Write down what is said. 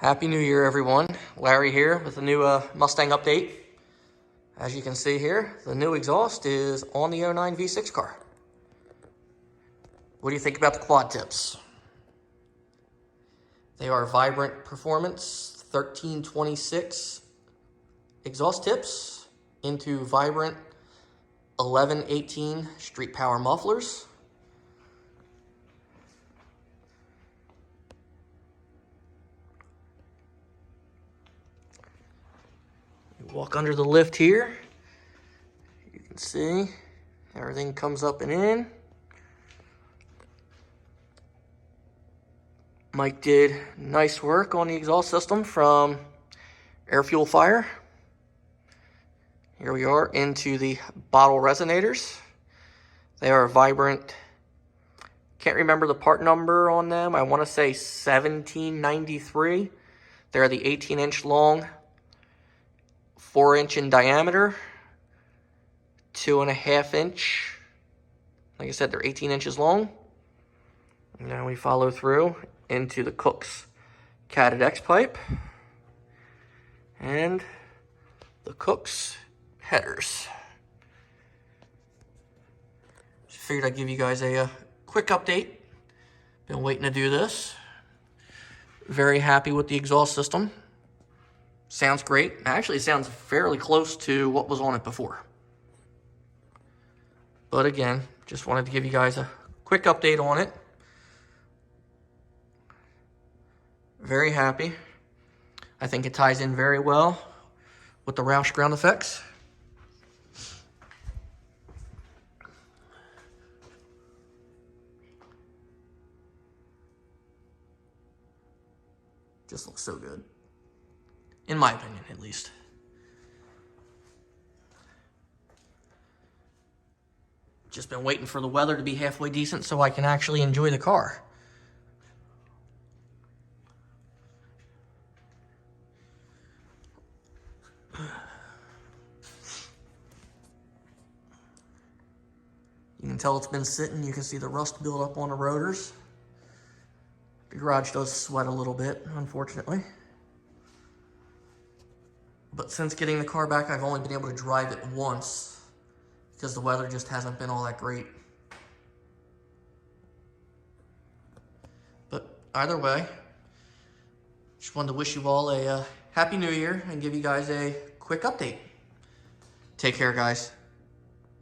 Happy New Year, everyone. Larry here with a new Mustang update. As you can see here, the new exhaust is on the 09 V6 car. What do you think about the quad tips? They are Vibrant Performance 1326 exhaust tips into Vibrant 1118 Streetpower mufflers. Walk under the lift here. You can see everything comes up and in. Mike did nice work on the exhaust system from air fuel fire. Here we are into the bottle resonators. They are Vibrant. Can't remember the part number on them. I want to say 1793. They're the 18-inch long, 4-inch in diameter, 2.5 inch. Like I said, they're 18 inches long. And now we follow through into the Cook's catted X pipe and the Cook's headers. Just figured I'd give you guys a quick update. Been waiting to do this. Very happy with the exhaust system. Sounds great. Actually, it sounds fairly close to what was on it before. But again, just wanted to give you guys a quick update on it. Very happy. I think it ties in very well with the Roush ground effects. Just looks so good. In my opinion, at least. Just been waiting for the weather to be halfway decent so I can actually enjoy the car. You can tell it's been sitting. You can see the rust build up on the rotors. The garage does sweat a little bit, unfortunately. But since getting the car back, I've only been able to drive it once because the weather just hasn't been all that great. But either way, just wanted to wish you all a Happy New Year and give you guys a quick update. Take care, guys.